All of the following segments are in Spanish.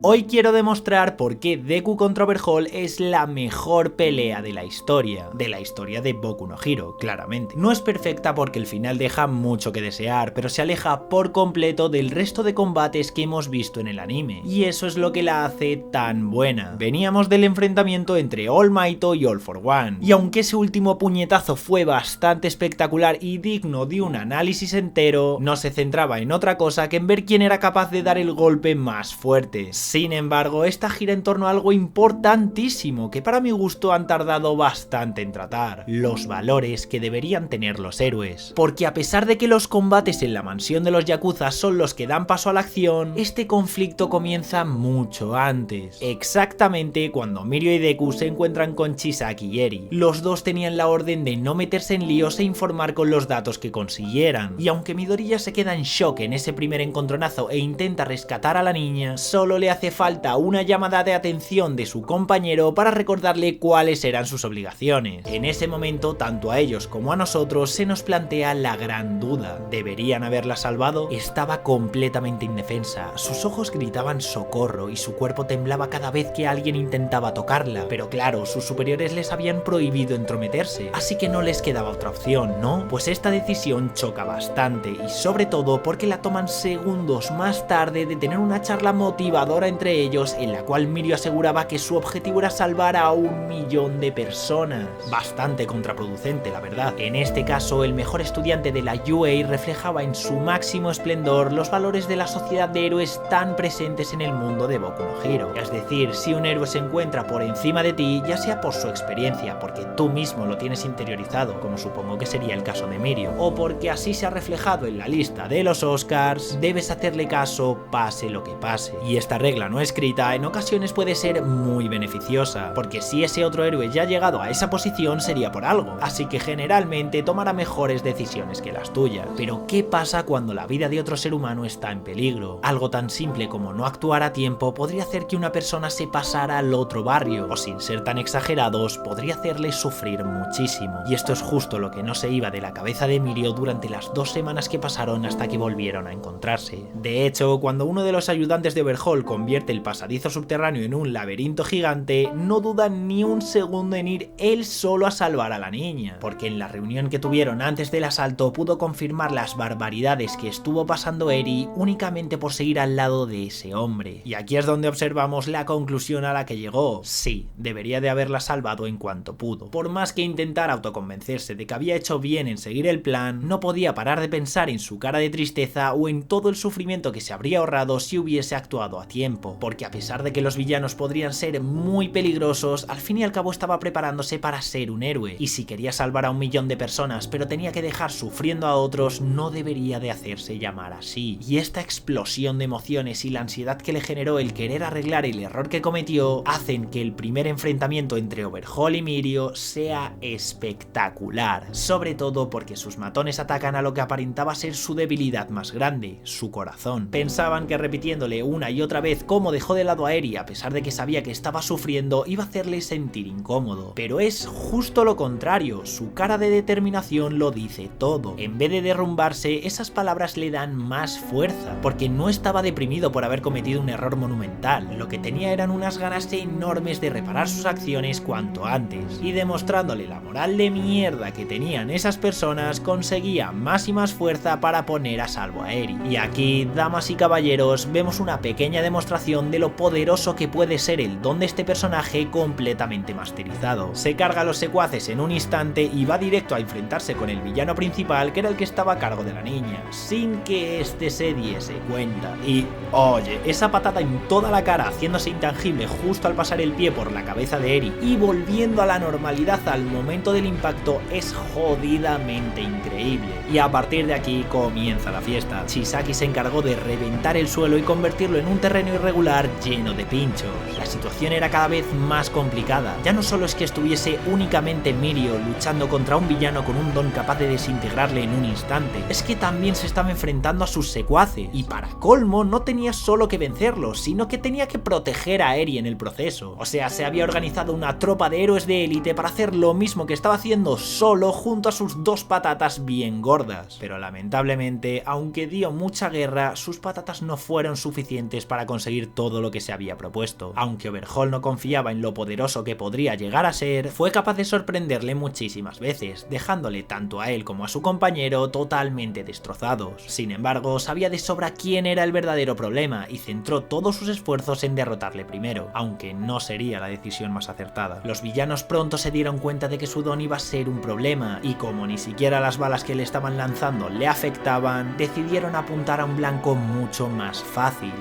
Hoy quiero demostrar por qué Deku contra Overhaul es la mejor pelea de la historia de Boku no Hero, claramente. No es perfecta porque el final deja mucho que desear, pero se aleja por completo del resto de combates que hemos visto en el anime, y eso es lo que la hace tan buena. Veníamos del enfrentamiento entre All Might y All for One, y aunque ese último puñetazo fue bastante espectacular y digno de un análisis entero, no se centraba en otra cosa que en ver quién era capaz de dar el golpe más fuerte. Sin embargo, esta gira en torno a algo importantísimo que para mi gusto han tardado bastante en tratar: los valores que deberían tener los héroes. Porque a pesar de que los combates en la mansión de los Yakuza son los que dan paso a la acción, este conflicto comienza mucho antes. Exactamente cuando Mirio y Deku se encuentran con Chisaki y Eri. Los dos tenían la orden de no meterse en líos e informar con los datos que consiguieran. Y aunque Midoriya se queda en shock en ese primer encontronazo e intenta rescatar a la niña, solo le hace falta una llamada de atención de su compañero para recordarle cuáles eran sus obligaciones. En ese momento, tanto a ellos como a nosotros se nos plantea la gran duda: ¿deberían haberla salvado? Estaba completamente indefensa, sus ojos gritaban socorro y su cuerpo temblaba cada vez que alguien intentaba tocarla, pero claro, sus superiores les habían prohibido entrometerse, así que no les quedaba otra opción, ¿no? Pues esta decisión choca bastante, y sobre todo porque la toman segundos más tarde de tener una charla motivadora entre ellos, en la cual Mirio aseguraba que su objetivo era salvar a 1 millón de personas. Bastante contraproducente, la verdad. En este caso, el mejor estudiante de la UA reflejaba en su máximo esplendor los valores de la sociedad de héroes tan presentes en el mundo de Boku no Hero. Es decir, si un héroe se encuentra por encima de ti, ya sea por su experiencia, porque tú mismo lo tienes interiorizado, como supongo que sería el caso de Mirio, o porque así se ha reflejado en la lista de los Oscars, debes hacerle caso pase lo que pase. Y esta regla no escrita en ocasiones puede ser muy beneficiosa, porque si ese otro héroe ya ha llegado a esa posición sería por algo, así que generalmente tomará mejores decisiones que las tuyas. Pero ¿qué pasa cuando la vida de otro ser humano está en peligro? Algo tan simple como no actuar a tiempo podría hacer que una persona se pasara al otro barrio, o sin ser tan exagerados, podría hacerle sufrir muchísimo. Y esto es justo lo que no se iba de la cabeza de Mirio durante las 2 semanas que pasaron hasta que volvieron a encontrarse. De hecho, cuando uno de los ayudantes de Overhaul convierte el pasadizo subterráneo en un laberinto gigante, no duda ni un segundo en ir él solo a salvar a la niña, porque en la reunión que tuvieron antes del asalto pudo confirmar las barbaridades que estuvo pasando Eri únicamente por seguir al lado de ese hombre. Y aquí es donde observamos la conclusión a la que llegó: sí, debería de haberla salvado en cuanto pudo. Por más que intentara autoconvencerse de que había hecho bien en seguir el plan, no podía parar de pensar en su cara de tristeza o en todo el sufrimiento que se habría ahorrado si hubiese actuado a tiempo, porque a pesar de que los villanos podrían ser muy peligrosos, al fin y al cabo estaba preparándose para ser un héroe, y si quería salvar a 1 millón de personas pero tenía que dejar sufriendo a otros, no debería de hacerse llamar así. Y esta explosión de emociones y la ansiedad que le generó el querer arreglar el error que cometió hacen que el primer enfrentamiento entre Overhaul y Mirio sea espectacular, sobre todo porque sus matones atacan a lo que aparentaba ser su debilidad más grande, su corazón. Pensaban que repitiéndole una y otra vez cómo dejó de lado a Eri a pesar de que sabía que estaba sufriendo iba a hacerle sentir incómodo, pero es justo lo contrario, su cara de determinación lo dice todo. En vez de derrumbarse, esas palabras le dan más fuerza, porque no estaba deprimido por haber cometido un error monumental, lo que tenía eran unas ganas enormes de reparar sus acciones cuanto antes, y demostrándole la moral de mierda que tenían esas personas, conseguía más y más fuerza para poner a salvo a Eri. Y aquí, damas y caballeros, vemos una pequeña demostración de lo poderoso que puede ser el don de este personaje completamente masterizado. Se carga a los secuaces en un instante y va directo a enfrentarse con el villano principal, que era el que estaba a cargo de la niña, sin que este se diese cuenta. Y oye, esa patada en toda la cara haciéndose intangible justo al pasar el pie por la cabeza de Eri y volviendo a la normalidad al momento del impacto es jodidamente increíble. Y a partir de aquí comienza la fiesta. Chisaki se encargó de reventar el suelo y convertirlo en un terreno irregular lleno de pinchos. La situación era cada vez más complicada. Ya no solo es que estuviese únicamente Mirio luchando contra un villano con un don capaz de desintegrarle en un instante, es que también se estaba enfrentando a sus secuaces, y para colmo no tenía solo que vencerlos, sino que tenía que proteger a Eri en el proceso. O sea, se había organizado una tropa de héroes de élite para hacer lo mismo que estaba haciendo solo junto a sus 2 patatas bien gordas. Pero lamentablemente, aunque dio mucha guerra, sus patatas no fueron suficientes para conseguir conseguir todo lo que se había propuesto. Aunque Overhaul no confiaba en lo poderoso que podría llegar a ser, fue capaz de sorprenderle muchísimas veces, dejándole tanto a él como a su compañero totalmente destrozados. Sin embargo, sabía de sobra quién era el verdadero problema y centró todos sus esfuerzos en derrotarle primero, aunque no sería la decisión más acertada. Los villanos pronto se dieron cuenta de que su don iba a ser un problema, y como ni siquiera las balas que le estaban lanzando le afectaban, decidieron apuntar a un blanco mucho más fácil: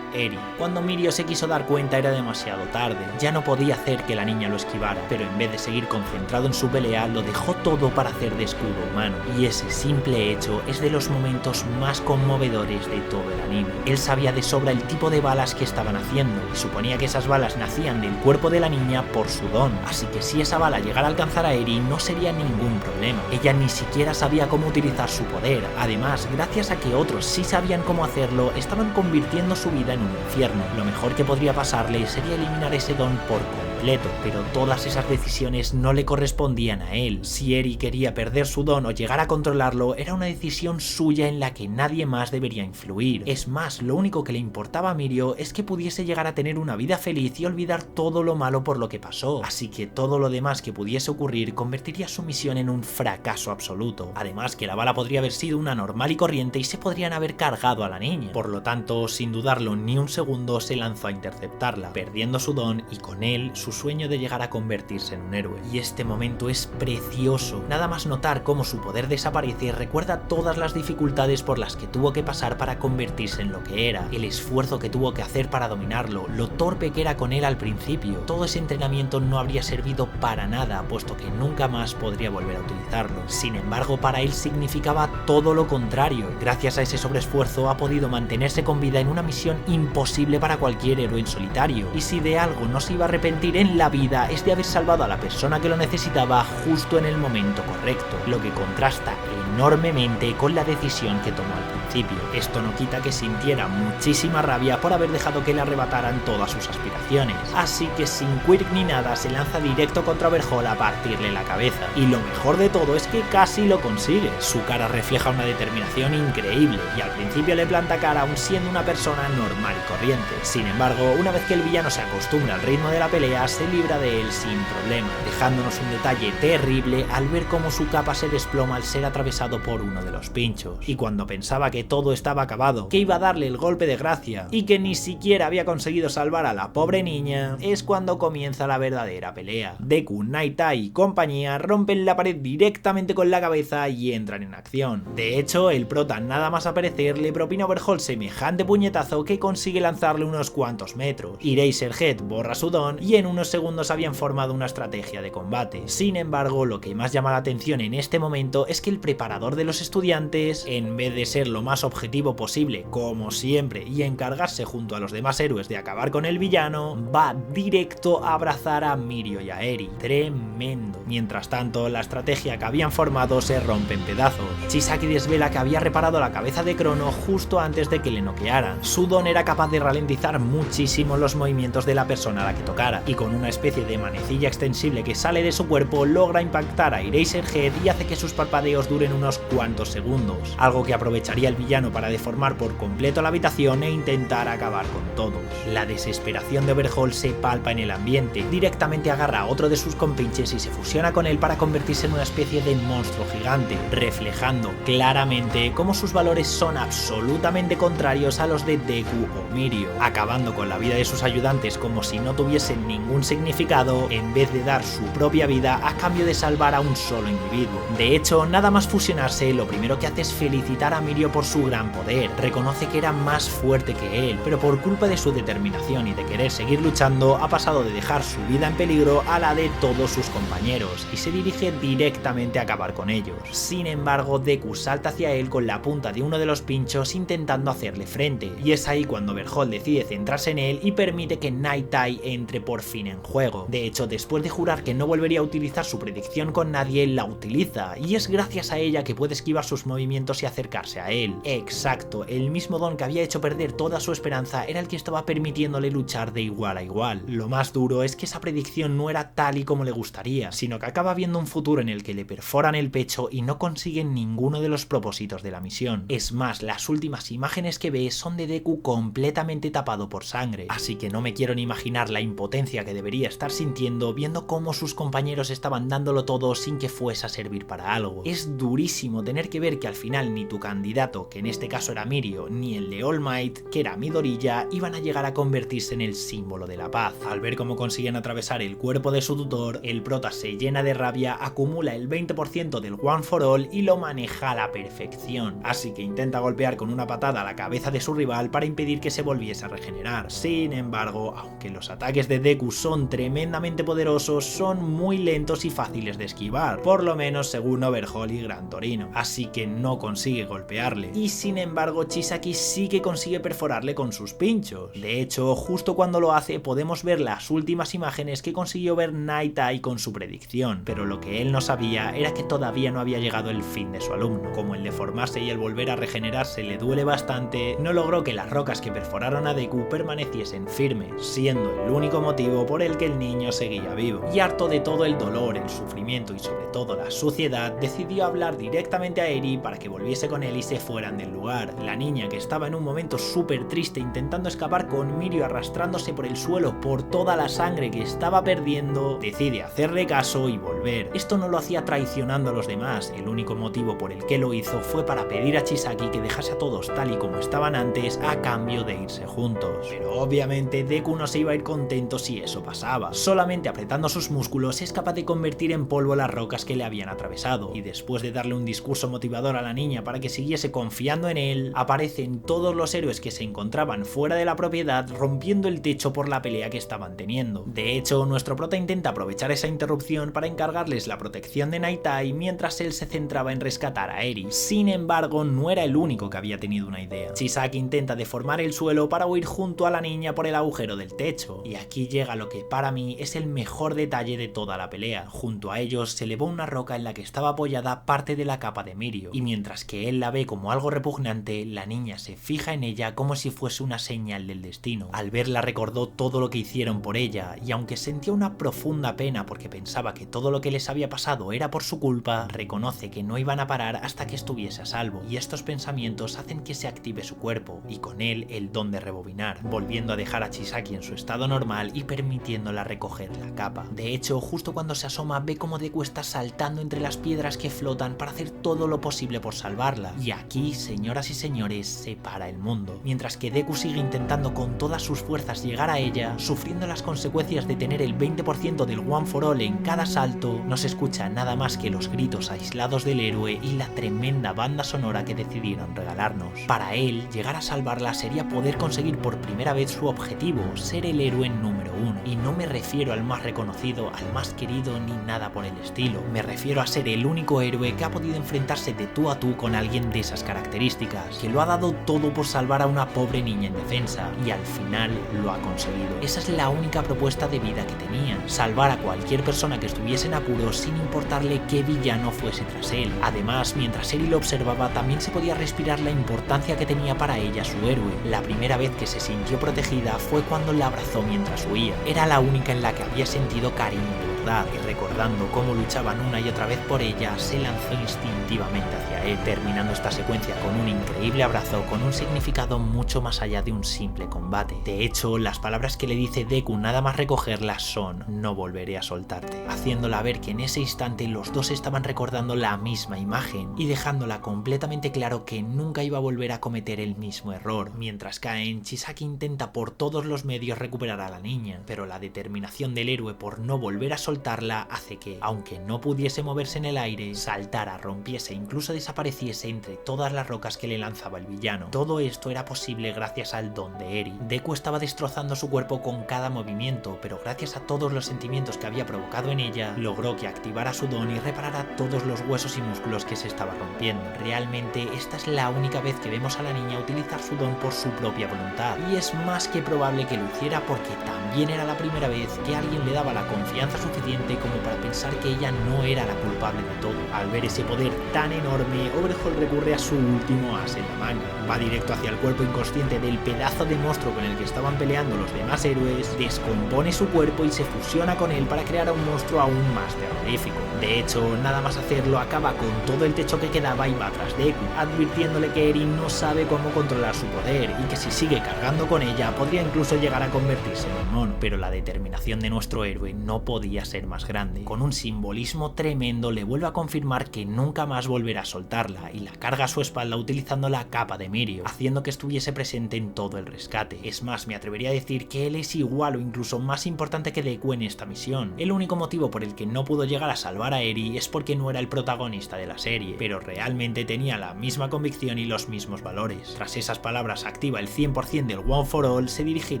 Eri. Cuando Mirio se quiso dar cuenta era demasiado tarde, ya no podía hacer que la niña lo esquivara, pero en vez de seguir concentrado en su pelea, lo dejó todo para hacer de escudo humano, y ese simple hecho es de los momentos más conmovedores de todo el anime. Él sabía de sobra el tipo de balas que estaban haciendo, y suponía que esas balas nacían del cuerpo de la niña por su don, así que si esa bala llegara a alcanzar a Eri no sería ningún problema. Ella ni siquiera sabía cómo utilizar su poder, además, gracias a que otros sí sabían cómo hacerlo, estaban convirtiendo su vida en un infierno. Lo mejor que podría pasarle sería eliminar ese don por completo, pero todas esas decisiones no le correspondían a él. Si Eri quería perder su don o llegar a controlarlo, era una decisión suya en la que nadie más debería influir. Es más, lo único que le importaba a Mirio es que pudiese llegar a tener una vida feliz y olvidar todo lo malo por lo que pasó, así que todo lo demás que pudiese ocurrir convertiría su misión en un fracaso absoluto. Además, que la bala podría haber sido una normal y corriente y se podrían haber cargado a la niña. Por lo tanto, sin dudarlo ni un segundo, se lanzó a interceptarla, perdiendo su don y con él su sueño de llegar a convertirse en un héroe. Y este momento es precioso. Nada más notar cómo su poder desaparece, recuerda todas las dificultades por las que tuvo que pasar para convertirse en lo que era, el esfuerzo que tuvo que hacer para dominarlo, lo torpe que era con él al principio. Todo ese entrenamiento no habría servido para nada, puesto que nunca más podría volver a utilizarlo. Sin embargo, para él significaba todo lo contrario. Gracias a ese sobreesfuerzo ha podido mantenerse con vida en una misión imposible para cualquier héroe en solitario, y si de algo no se iba a arrepentir en la vida es de haber salvado a la persona que lo necesitaba justo en el momento correcto, lo que contrasta enormemente con la decisión que tomó al principio. Esto no quita que sintiera muchísima rabia por haber dejado que le arrebataran todas sus aspiraciones, así que sin quirk ni nada se lanza directo contra Overhaul a partirle la cabeza, y lo mejor de todo es que casi lo consigue. Su cara refleja una determinación increíble, y al principio le planta cara aún siendo una persona normal y corriente. Sin embargo, una vez que el villano se acostumbra al ritmo de la pelea, se libra de él sin problema, dejándonos un detalle terrible al ver cómo su capa se desploma al ser atravesado por uno de los pinchos. Y cuando pensaba que todo estaba acabado, que iba a darle el golpe de gracia y que ni siquiera había conseguido salvar a la pobre niña, es cuando comienza la verdadera pelea. Deku, Night Eye y compañía rompen la pared directamente con la cabeza y entran en acción. De hecho, el prota nada más aparecer le propina a Overhaul semejante puñetazo que consigue lanzarle unos cuantos metros. Eraserhead borra su don y en unos segundos habían formado una estrategia de combate. Sin embargo, lo que más llama la atención en este momento es que el preparador de los estudiantes, en vez de ser lo más objetivo posible, como siempre, y encargarse junto a los demás héroes de acabar con el villano, va directo a abrazar a Mirio y a Eri. Tremendo. Mientras tanto, la estrategia que habían formado se rompe en pedazos. Chisaki desvela que había reparado la cabeza de Crono justo antes de que le noquearan. Su don era capaz de ralentizar muchísimo los movimientos de la persona a la que tocara, y con una especie de manecilla extensible que sale de su cuerpo logra impactar a Eraserhead y hace que sus parpadeos duren unos cuantos segundos, algo que aprovecharía el villano para deformar por completo la habitación e intentar acabar con todos. La desesperación de Overhaul se palpa en el ambiente, directamente agarra a otro de sus compinches y se fusiona con él para convertirse en una especie de monstruo gigante, reflejando claramente cómo sus valores son absolutamente contrarios a los de Deku o Mirio, acabando con la vida de sus ayudantes como si no tuviesen ningún significado, en vez de dar su propia vida a cambio de salvar a un solo individuo. De hecho, nada más fusionarse, lo primero que hace es felicitar a Mirio por su gran poder. Reconoce que era más fuerte que él, pero por culpa de su determinación y de querer seguir luchando, ha pasado de dejar su vida en peligro a la de todos sus compañeros, y se dirige directamente a acabar con ellos. Sin embargo, Deku salta hacia él con la punta de uno de los pinchos intentando hacerle frente, y es ahí cuando Overhaul decide centrarse en él y permite que Night Eye entre por fin en juego. De hecho, después de jurar que no volvería a utilizar su predicción con nadie, la utiliza, y es gracias a ella que puede esquivar sus movimientos y acercarse a él. él. Exacto, el mismo don que había hecho perder toda su esperanza era el que estaba permitiéndole luchar de igual a igual. Lo más duro es que esa predicción no era tal y como le gustaría, sino que acaba viendo un futuro en el que le perforan el pecho y no consiguen ninguno de los propósitos de la misión. Es más, las últimas imágenes que ve son de Deku completamente tapado por sangre, así que no me quiero ni imaginar la impotencia que debería estar sintiendo viendo cómo sus compañeros estaban dándolo todo sin que fuese a servir para algo. Es durísimo tener que ver que al final ni tu candidato, que en este caso era Mirio, ni el de All Might, que era Midoriya, iban a llegar a convertirse en el símbolo de la paz. Al ver cómo consiguen atravesar el cuerpo de su tutor, el prota se llena de rabia, acumula el 20% del One for All y lo maneja a la perfección, así que intenta golpear con una patada a la cabeza de su rival para impedir que se volviese a regenerar. Sin embargo, aunque los ataques de Deku son tremendamente poderosos, son muy lentos y fáciles de esquivar, por lo menos según Overhaul y Gran Torino, así que no consigue golpearle. Y sin embargo, Chisaki sí que consigue perforarle con sus pinchos. De hecho, justo cuando lo hace podemos ver las últimas imágenes que consiguió ver Night Eye con su predicción, pero lo que él no sabía era que todavía no había llegado el fin de su alumno. Como el deformarse y el volver a regenerarse le duele bastante, no logró que las rocas que perforaron a Deku permaneciesen firmes, siendo el único motivo por el que el niño seguía vivo. Y harto de todo el dolor, el sufrimiento y sobre todo la suciedad, decidió hablar directamente a Eri para que volviese con él y se fueran del lugar. La niña, que estaba en un momento súper triste intentando escapar con Mirio arrastrándose por el suelo por toda la sangre que estaba perdiendo, decide hacerle caso y volver. Esto no lo hacía traicionando a los demás, el único motivo por el que lo hizo fue para pedir a Chisaki que dejase a todos tal y como estaban antes a cambio de irse juntos. Pero obviamente Deku no se iba a ir contento si eso pasaba. Solamente apretando sus músculos es capaz de convertir en polvo las rocas que le habían atravesado, y después de darle un discurso motivador a la niña para que siguiese confiando en él, aparecen todos los héroes que se encontraban fuera de la propiedad rompiendo el techo por la pelea que estaban teniendo. De hecho, nuestro prota intenta aprovechar esa interrupción para encargarles la protección de Night Eye mientras él se centraba en rescatar a Eri. Sin embargo, no era el único que había tenido una idea. Chisaki intenta deformar el suelo para huir junto a la niña por el agujero del techo, y aquí llega lo que para mí es el mejor detalle de toda la pelea. Junto a ellos se elevó una roca en la que estaba apoyada parte de la capa de Mirio, y mientras que él la ve como algo repugnante, la niña se fija en ella como si fuese una señal del destino. Al verla recordó todo lo que hicieron por ella, y aunque sentía una profunda pena porque pensaba que todo lo que les había pasado era por su culpa, reconoce que no iban a parar hasta que estuviese a salvo, y estos pensamientos hacen que se active su cuerpo, y con él el don de rebobinar, volviendo a dejar a Chisaki en su estado normal y permitiéndola recoger la capa. De hecho, justo cuando se asoma ve como Deku está saltando entre las piedras que flotan para hacer todo lo posible por salvarla, y aquí, señoras y señores, se para el mundo. Mientras que Deku sigue intentando con todas sus fuerzas llegar a ella, sufriendo las consecuencias de tener el 20% del One for All en cada salto, no se escucha nada más que los gritos aislados del héroe y la tremenda banda sonora que decidieron regalarnos. Para él, llegar a salvarla sería poder conseguir por primera vez su objetivo, ser el héroe número uno. Y no me refiero al más reconocido, al más querido ni nada por el estilo. Me refiero a ser el único héroe que ha podido enfrentarse de tú a tú con alguien de esas características, que lo ha dado todo por salvar a una pobre niña indefensa, y al final lo ha conseguido. Esa es la única propuesta de vida que tenía, salvar a cualquier persona que estuviese en apuros sin importarle qué villano fuese tras él. Además, mientras Eri lo observaba, también se podía respirar la importancia que tenía para ella su héroe. La primera vez que se sintió protegida fue cuando la abrazó mientras huía. Era la única en la que había sentido cariño de verdad, y recordando cómo luchaban una y otra vez por ella, se lanzó instintivamente hacia él, terminando esta secuencia con un increíble abrazo con un significado mucho más allá de un simple combate. De hecho, las palabras que le dice Deku nada más recogerlas son: no volveré a soltarte, haciéndola ver que en ese instante los dos estaban recordando la misma imagen y dejándola completamente claro que nunca iba a volver a cometer el mismo error. Mientras caen, Chisaki intenta por todos los medios recuperar a la niña, pero la determinación del héroe por no volver a soltarla hace que, aunque no pudiese moverse en el aire, saltara, rompiese e incluso desapareciese entre todas las rocas que le lanzaba el villano. Todo esto era posible gracias al don de Eri. Deku estaba destrozando su cuerpo con cada movimiento, pero gracias a todos los sentimientos que había provocado en ella, logró que activara su don y reparara todos los huesos y músculos que se estaba rompiendo. Realmente, esta es la única vez que vemos a la niña utilizar su don por su propia voluntad, y es más que probable que lo hiciera porque también era la primera vez que alguien le daba la confianza suficiente suficiente como para pensar que ella no era la culpable de todo. Al ver ese poder tan enorme, Overhaul recurre a su último as en la manga. Va directo hacia el cuerpo inconsciente del pedazo de monstruo con el que estaban peleando los demás héroes, descompone su cuerpo y se fusiona con él para crear a un monstruo aún más terrorífico. De hecho, nada más hacerlo acaba con todo el techo que quedaba y va tras Deku, advirtiéndole que Eri no sabe cómo controlar su poder y que si sigue cargando con ella podría incluso llegar a convertirse en un mono. Pero la determinación de nuestro héroe no podía ser más grande. Con un simbolismo tremendo le vuelve a confirmar que nunca más volverá a soltarla y la carga a su espalda utilizando la capa de Mirio, haciendo que estuviese presente en todo el rescate. Es más, me atrevería a decir que él es igual o incluso más importante que Deku en esta misión. El único motivo por el que no pudo llegar a salvar a Eri es porque no era el protagonista de la serie, pero realmente tenía la misma convicción y los mismos valores. Tras esas palabras activa el 100% del One for All, se dirige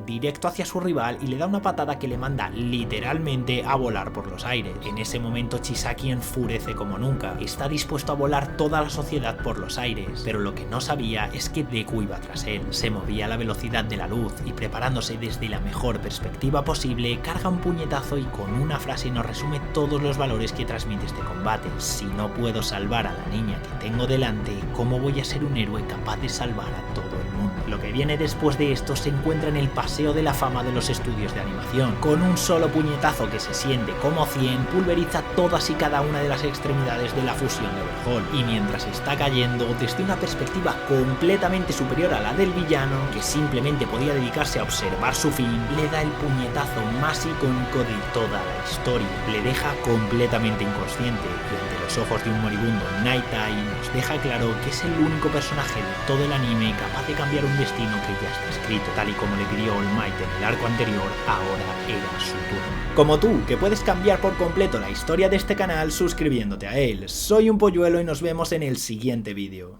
directo hacia su rival y le da una patada que le manda literalmente a volar por los aires. En ese momento Chisaki enfurece como nunca, está dispuesto a volar toda la sociedad por los aires, pero lo que no sabía es que Deku iba tras él. Se movía a la velocidad de la luz y preparándose desde la mejor perspectiva posible, carga un puñetazo y con una frase nos resume todos los valores que transmite este combate. Si no puedo salvar a la niña que tengo delante, ¿cómo voy a ser un héroe capaz de salvar a todo el mundo? Lo que viene después de esto se encuentra en el paseo de la fama de los estudios de animación. Con un solo puñetazo que se siente como 100, pulveriza todas y cada una de las extremidades de la fusión de Overhaul, y mientras está cayendo, desde una perspectiva completamente superior a la del villano, que simplemente podía dedicarse a observar su fin, le da el puñetazo más icónico de toda la historia. Le deja completamente inconsciente y ante los ojos de un moribundo Night Eye nos deja claro que es el único personaje de todo el anime capaz de cambiar un destino que ya está escrito. Tal y como le pidió All Might en el arco anterior, ahora era su turno. Como tú, que puedes cambiar por completo la historia de este canal suscribiéndote a él. Soy un polluelo y nos vemos en el siguiente vídeo.